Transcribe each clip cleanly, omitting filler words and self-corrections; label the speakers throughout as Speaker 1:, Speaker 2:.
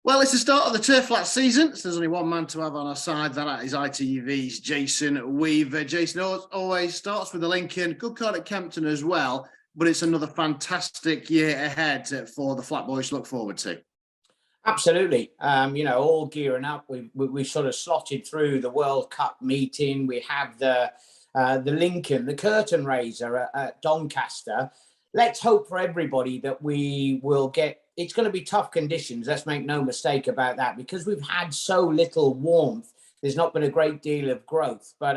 Speaker 1: Well, it's the start of the turf flat season, so there's only one man to have on our side. That is ITV's Jason Weaver. Jason always starts with the Lincoln. Good card at Kempton as well, but it's another fantastic year ahead for the Flat Boys to look forward to.
Speaker 2: Absolutely. All gearing up. We sort of slotted through the World Cup meeting. We have the Lincoln, the curtain raiser at Doncaster. Let's hope for everybody that we will get. It's going to be tough conditions. Let's make no mistake about that, because we've had so little warmth. There's not been a great deal of growth, but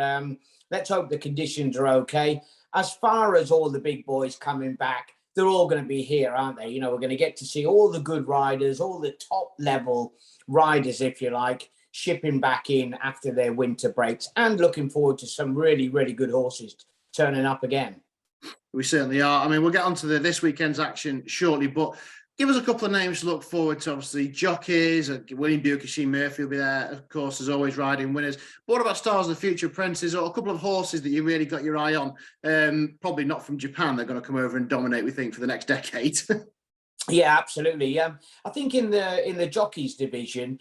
Speaker 2: let's hope the conditions are okay. As far as all the big boys coming back, they're all going to be here, aren't they? We're going to get to see all the good riders, all the top level riders, if you like, shipping back in after their winter breaks, and looking forward to some really, really good horses turning up again.
Speaker 1: We certainly are. I mean, we'll get on to this weekend's action shortly, but give us a couple of names to look forward to. Obviously, jockeys, William Buick, Sheen Murphy will be there, of course, as always, riding winners. But what about stars of the future, apprentices, or a couple of horses that you really got your eye on? Probably not from Japan. They're going to come over and dominate, we think, for the next decade.
Speaker 2: Yeah, absolutely. I think in the jockeys division,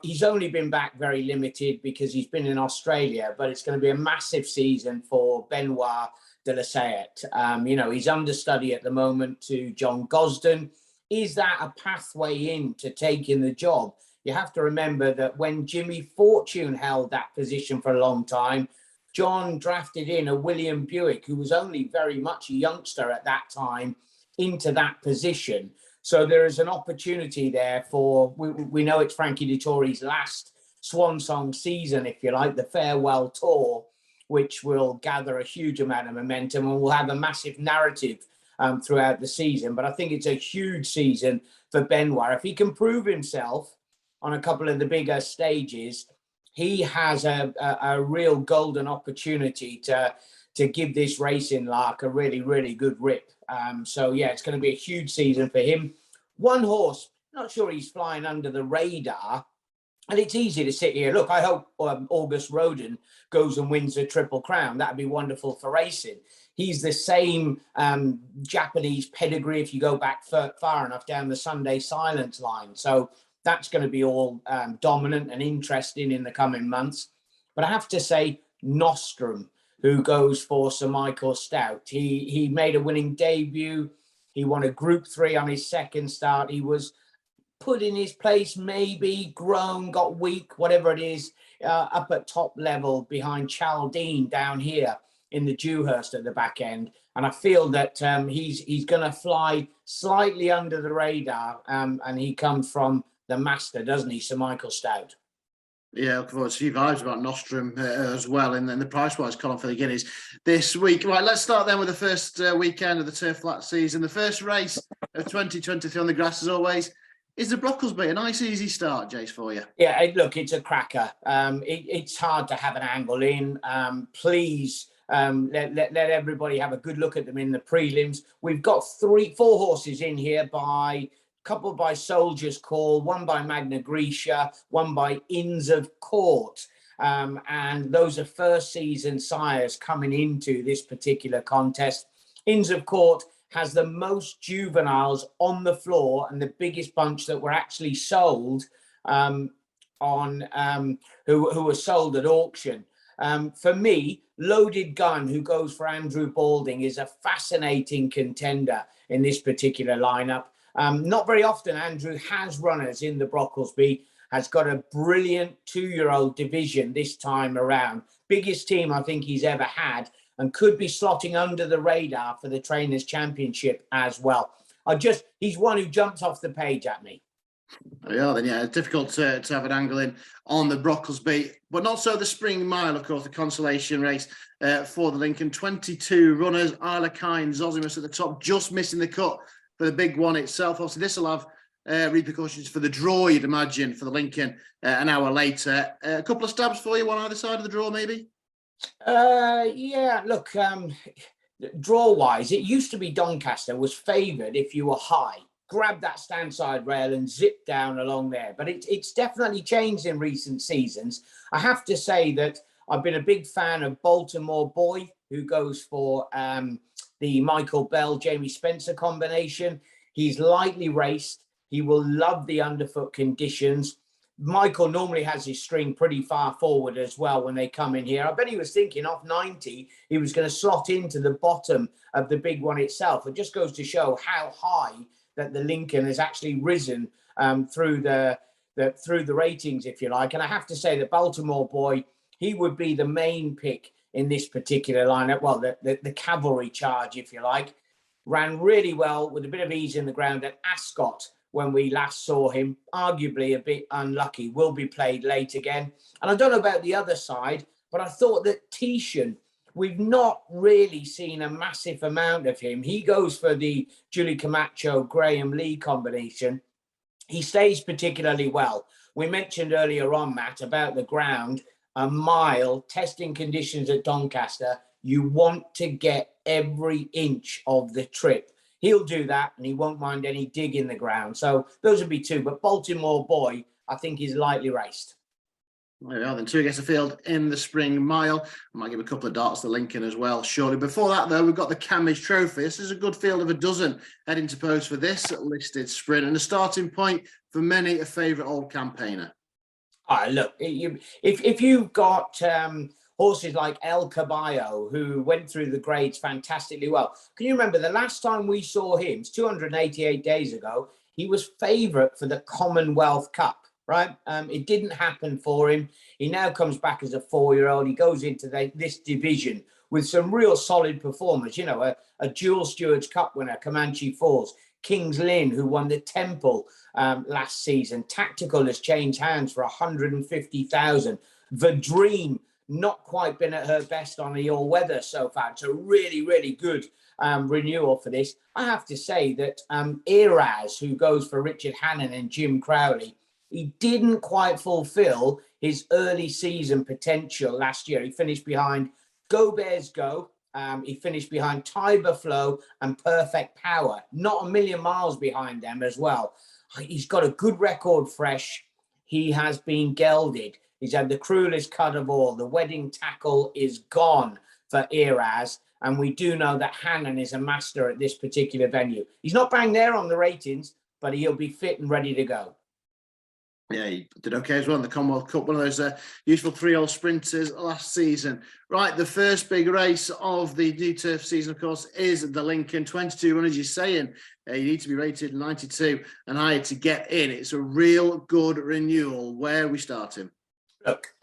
Speaker 2: he's only been back very limited because he's been in Australia, but it's going to be a massive season for Benoit de la Sayette. He's understudy at the moment to John Gosden. Is that a pathway into taking the job? You have to remember that when Jimmy Fortune held that position for a long time, John drafted in a William Buick, who was only very much a youngster at that time, into that position. So there is an opportunity there for, we know it's Frankie Dettori's last swan song season, if you like, the farewell tour, which will gather a huge amount of momentum and will have a massive narrative throughout the season. But I think it's a huge season for Benoit. If he can prove himself on a couple of the bigger stages, he has a real golden opportunity to give this racing lark a really, really good rip. It's going to be a huge season for him. One horse, not sure he's flying under the radar, and it's easy to sit here. Look, I hope August Rodin goes and wins the Triple Crown. That'd be wonderful for racing. He's the same Japanese pedigree if you go back far enough down the Sunday Silence line. So that's going to be all dominant and interesting in the coming months. But I have to say, Nostrum, who goes for Sir Michael Stout. He made a winning debut. He won a Group 3 on his second start. He was put in his place, maybe grown, got weak, whatever it is, up at top level behind Chaldine down here in the Dewhurst at the back end. And I feel that he's going to fly slightly under the radar. And he comes from the master, doesn't he, Sir Michael Stout?
Speaker 1: Yeah, looking forward to a few vibes about Nostrum as well, and then the price-wise column for the Guineas this week. Right, let's start then with the first weekend of the turf flat season. The first race of 2023 on the grass, as always, is the Brocklesby. A nice, easy start, Jace, for you.
Speaker 2: Yeah, look, it's a cracker. It's hard to have an angle in. Please let everybody have a good look at them in the prelims. We've got 4 horses in here couple by Soldier's Call, one by Magna Grecia, one by Inns of Court. And those are first season sires coming into this particular contest. Inns of Court has the most juveniles on the floor and the biggest bunch that were actually sold who were sold at auction. For me, Loaded Gun, who goes for Andrew Balding, is a fascinating contender in this particular lineup. Not very often Andrew has runners in the Brocklesby, has got a brilliant 2-year-old division this time around. Biggest team I think he's ever had, and could be slotting under the radar for the Trainers' Championship as well. He's one who jumps off the page at me.
Speaker 1: Yeah, it's difficult to have an angle in on the Brocklesby, but not so the Spring Mile, of course, the consolation race for the Lincoln. 22 runners, Isla Kine, Zosimus at the top, just missing the cut for the big one itself. Obviously, this will have repercussions for the draw, you'd imagine, for the Lincoln an hour later. A couple of stabs for you, one either side of the draw, maybe?
Speaker 2: Look, draw-wise, it used to be Doncaster was favoured if you were high. Grab that stand-side rail and zip down along there. But it's definitely changed in recent seasons. I have to say that I've been a big fan of Baltimore Boy, who goes for the Michael Bell, Jamie Spencer combination. He's lightly raced. He will love the underfoot conditions. Michael normally has his string pretty far forward as well when they come in here. I bet he was thinking off 90, he was going to slot into the bottom of the big one itself. It just goes to show how high that the Lincoln has actually risen through the ratings, if you like. And I have to say that Baltimore Boy, he would be the main pick in this particular lineup. Well, the cavalry charge, if you like. Ran really well with a bit of ease in the ground at Ascot when we last saw him. Arguably a bit unlucky, will be played late again. And I don't know about the other side, but I thought that Tishan, we've not really seen a massive amount of him. He goes for the Julie Camacho, Graham Lee combination. He stays particularly well. We mentioned earlier on, Matt, about the ground, a mile, testing conditions at Doncaster. You want to get every inch of the trip. He'll do that, and he won't mind any dig in the ground. So those would be two. But Baltimore Boy, I think, is lightly raced.
Speaker 1: There we are, then 2 against the field in the Spring Mile. I might give a couple of darts to Lincoln as well, surely. Before that, though, we've got the Cambridge Trophy. This is a good field of a dozen heading to post for this listed sprint, and a starting point for many a favourite old campaigner.
Speaker 2: Look, if you've got horses like El Caballo, who went through the grades fantastically well. Can you remember the last time we saw him, it's 288 days ago, he was favourite for the Commonwealth Cup, right? It didn't happen for him. He now comes back as a 4-year-old. He goes into this division with some real solid performers, you know, a dual Stewards Cup winner, Comanche Falls, King's Lynn, who won the Temple last season. Tactical has changed hands for 150,000. The Dream, not quite been at her best on the all-weather so far. It's a really, really good renewal for this. I have to say that Eraz, who goes for Richard Hannon and Jim Crowley, he didn't quite fulfill his early season potential last year. He finished behind Go Bears Go. He finished behind Tiber Flow and Perfect Power, not a million miles behind them as well. He's got a good record fresh. He has been gelded. He's had the cruelest cut of all. The wedding tackle is gone for Eraz. And we do know that Hannon is a master at this particular venue. He's not bang there on the ratings, but he'll be fit and ready to go.
Speaker 1: Yeah, he did okay as well in the Commonwealth Cup, one of those useful 3-year-old sprinters last season. Right, the first big race of the new turf season, of course, is the Lincoln. 22 runners, you're saying you need to be rated 92 and higher to get in. It's a real good renewal. Where are we starting?
Speaker 2: Look,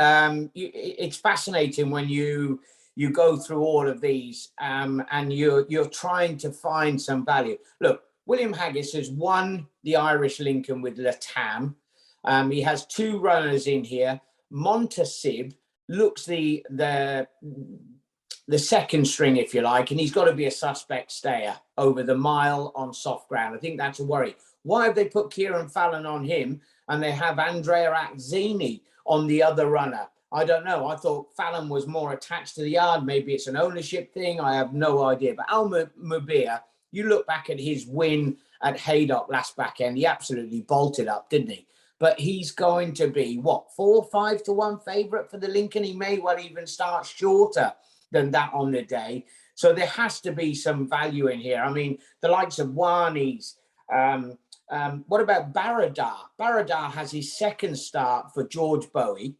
Speaker 2: it's fascinating when you go through all of these and you're trying to find some value. Look, William Haggis has won the Irish Lincoln with Latam. He has 2 runners in here. Montasib looks the second string, if you like, and he's got to be a suspect stayer over the mile on soft ground. I think that's a worry. Why have they put Kieran Fallon on him and they have Andrea Azzini on the other runner? I don't know. I thought Fallon was more attached to the yard. Maybe it's an ownership thing. I have no idea. But Al Mubir, you look back at his win at Haydock last back end, he absolutely bolted up, didn't he? But he's going to be, 4 or 5 to 1 favourite for the Lincoln. He may well even start shorter than that on the day. So there has to be some value in here. I mean, the likes of Warnies. What about Baradar? Baradar has his second start for George Bowie.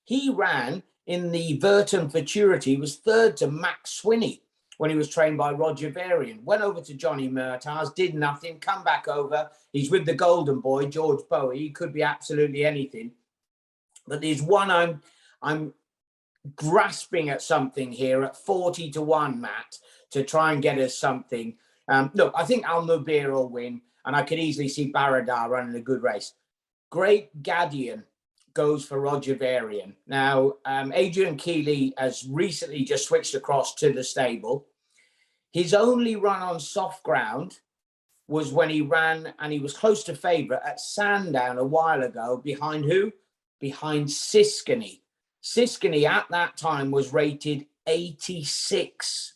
Speaker 2: He ran in the Verton Futurity, was third to Max Swinney when he was trained by Roger Varian. Went over to Johnny Murtagh, did nothing, come back over. He's with the golden boy, George Bowie. He could be absolutely anything. But there's one I'm grasping at something here at 40 to 1, Matt, to try and get us something. Look, I think Al Mubir will win, and I could easily see Baradar running a good race. Great Gadian goes for Roger Varian. Now, Adrian Keeley has recently just switched across to the stable. His only run on soft ground was when he ran, and he was close to favourite at Sandown a while ago. Behind who? Behind Siskany. Siskany at that time was rated 86.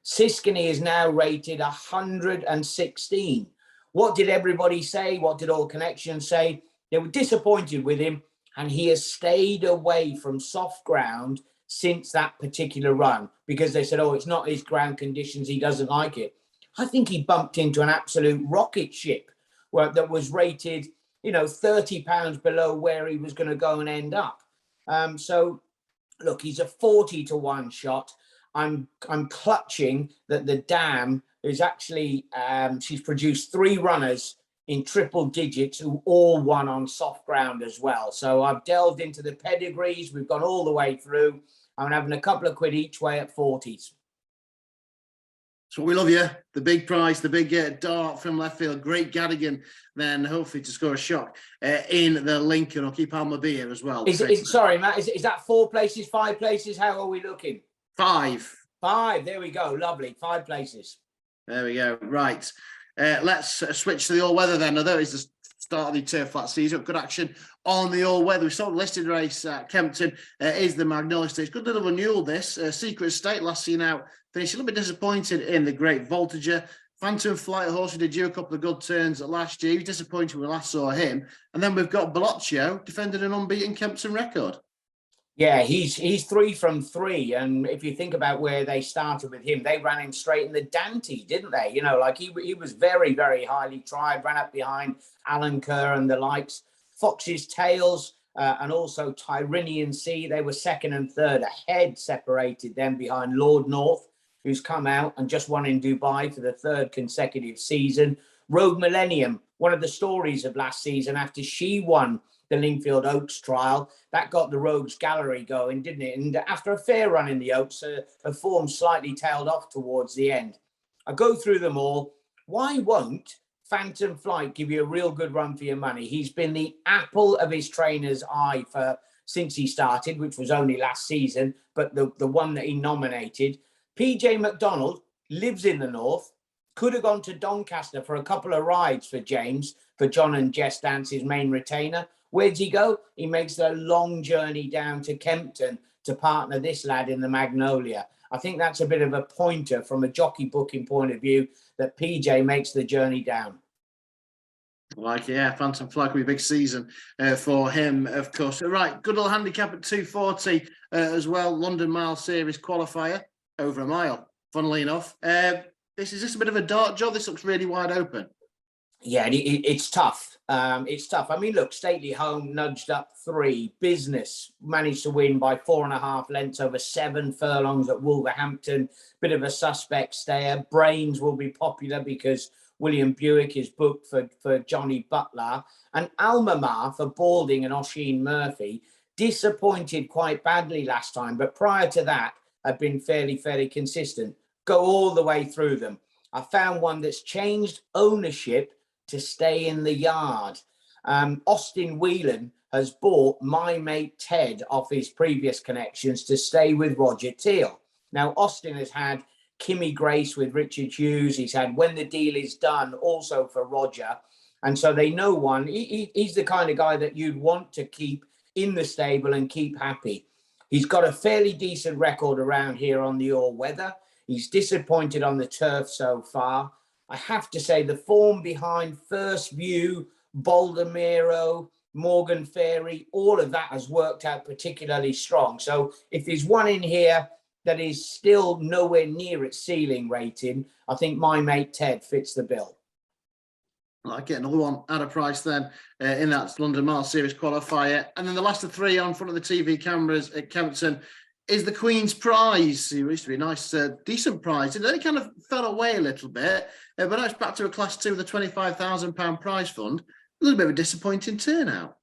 Speaker 2: Siskany is now rated 116. What did everybody say? What did All Connections say? They were disappointed with him, and he has stayed away from soft ground since that particular run because they said, oh, it's not his ground conditions. He doesn't like it. I think he bumped into an absolute rocket ship that was rated, £30 below where he was going to go and end up. So look, he's a 40-1 shot. I'm clutching that the dam is actually, she's produced 3 runners in triple digits who all won on soft ground as well. So I've delved into the pedigrees. We've gone all the way through. I'm having a couple of quid each way at 40s.
Speaker 1: So we love you. The big prize, the big dart from left field. Great Gadigan, then hopefully to score a shot in the Lincoln. I'll keep Alma B here as well.
Speaker 2: Sorry, Matt, is that 4 places, 5 places? How are we looking?
Speaker 1: 5.
Speaker 2: 5, there we go. Lovely, 5 places.
Speaker 1: There we go. Right. Let's switch to the all-weather then. Although it's the start of the turf flat season, good action on the all-weather. We saw the listed race at Kempton is the Magnolia Stakes. Good little renewal this. Secret State last seen out. Finished a little bit disappointed in the Great Voltager. Phantom Flight horse who did you a couple of good turns last year. He was disappointed when we last saw him. And then we've got Bellocchio defended an unbeaten Kempton record.
Speaker 2: Yeah, he's 3 from 3. And if you think about where they started with him, they ran him straight in the Dante, didn't they? He was very, very highly tried, ran up behind Alan Kerr and the likes. Fox's Tails and also Tyrrhenian Sea, they were 2nd and 3rd ahead, separated them behind Lord North, who's come out and just won in Dubai for the 3rd consecutive season. Rogue Millennium, one of the stories of last season after she won the Lingfield Oaks trial, that got the Rogues Gallery going, didn't it? And after a fair run in the Oaks, her form slightly tailed off towards the end. I go through them all. Why won't Phantom Flight give you a real good run for your money? He's been the apple of his trainer's eye since he started, which was only last season, but the one that he nominated. PJ McDonald lives in the north, could have gone to Doncaster for a couple of rides for James, for John and Jess Dance, his main retainer. Where'd he go? He makes the long journey down to Kempton to partner this lad in the Magnolia. I think that's a bit of a pointer from a jockey booking point of view that PJ makes the journey down.
Speaker 1: Phantom Flight will be a big season for him, of course. Right, good old handicap at 240 as well. London Mile Series qualifier, over a mile, funnily enough. This is just a bit of a dart job. This looks really wide open.
Speaker 2: Yeah, it's tough. It's tough. I mean, look, Stately Home nudged up 3. Business managed to win by 4.5 lengths over 7 furlongs at Wolverhampton. Bit of a suspect stayer. Brains will be popular because William Buick is booked for Johnny Butler. And Almamar for Balding and Oisin Murphy disappointed quite badly last time. But prior to that, had been fairly consistent. Go all the way through them. I found one that's changed ownership to stay in the yard. Austin Whelan has bought My Mate Ted off his previous connections to stay with Roger Teal. Now, Austin has had Kimmy Grace with Richard Hughes. He's had When the Deal Is Done also for Roger. And so they know one. He's the kind of guy that you'd want to keep in the stable and keep happy. He's got a fairly decent record around here on the all-weather. He's disappointed on the turf so far. I have to say the form behind First View, Baldomero, Morgan Ferry, all of that has worked out particularly strong. So if there's one in here that is still nowhere near its ceiling rating, I think My Mate Ted fits the bill.
Speaker 1: I get another one at a price then in that London Mile Series qualifier. And then the last of 3 on front of the TV cameras at Kempton is the Queen's Prize. It used to be a nice, decent prize. And then it kind of fell away a little bit. But now it's back to a Class 2 with a £25,000 prize fund. A little bit of a disappointing turnout.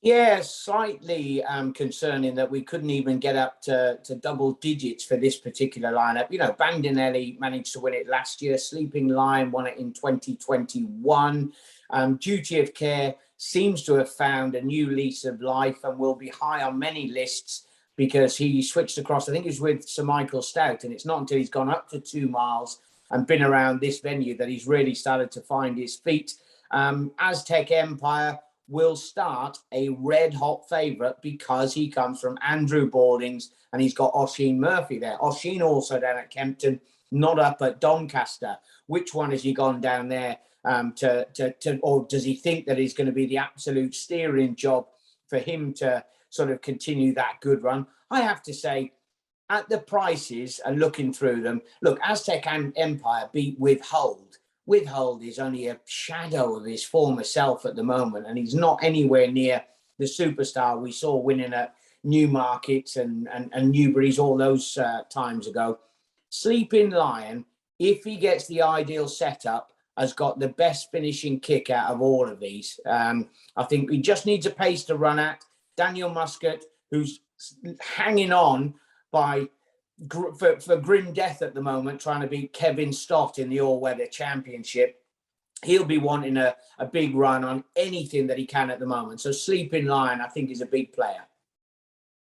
Speaker 2: Yeah, slightly concerning that we couldn't even get up to double digits for this particular lineup. Bandinelli managed to win it last year. Sleeping Lion won it in 2021. Duty of Care seems to have found a new lease of life and will be high on many lists because he switched across. I think he was with Sir Michael Stout, and it's not until he's gone up to 2 miles and been around this venue that he's really started to find his feet. Aztec Empire will start a red-hot favourite because he comes from Andrew Balding's and he's got Oisin Murphy there. Oisin also down at Kempton, not up at Doncaster. Which one has he gone down there or does he think that he's going to be the absolute steering job for him to sort of continue that good run? I have to say, at the prices and looking through them, look, Aztec Empire beat Withhold, Withhold is only a shadow of his former self at the moment, and he's not anywhere near the superstar we saw winning at Newmarket and Newbury's all those times ago. Sleeping Lion, if he gets the ideal setup, has got the best finishing kick out of all of these. I think he just needs a pace to run at. Daniel Muscat, who's hanging on for grim death at the moment, trying to beat Kevin Stott in the all-weather championship. He'll be wanting a big run on anything that he can at the moment. So Sleeping Lion, I think, is a big player.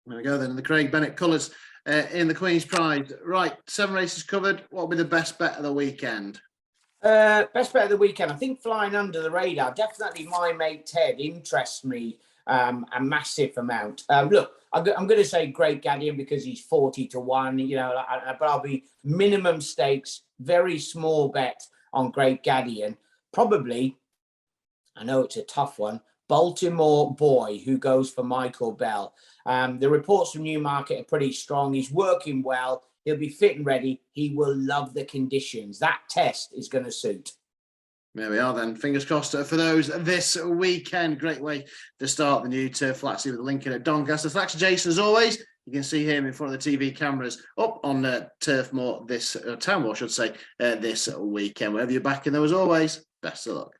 Speaker 1: There we go then. The Craig Bennett colours in the Queen's Pride. Right, 7 races covered. What will be the best bet of the weekend?
Speaker 2: Best bet of the weekend, I think Flying Under the Radar. Definitely My Mate Ted interests me a massive amount. Look, I'm going to say Great Gadian because he's 40-1, but I'll be minimum stakes, very small bet on Great Gadian. Probably, I know it's a tough one, Baltimore Boy, who goes for Michael Bell. The reports from Newmarket are pretty strong. He's working well. He'll be fit and ready. He will love the conditions. That test is going to suit.
Speaker 1: There we are then. Fingers crossed for those this weekend. Great way to start the new turf flatsy with Lincoln at Doncaster. Thanks to Jason as always. You can see him in front of the TV cameras up on Turf Moor this Town Moor, I should say, this weekend. Wherever you're back in though, as always, best of luck.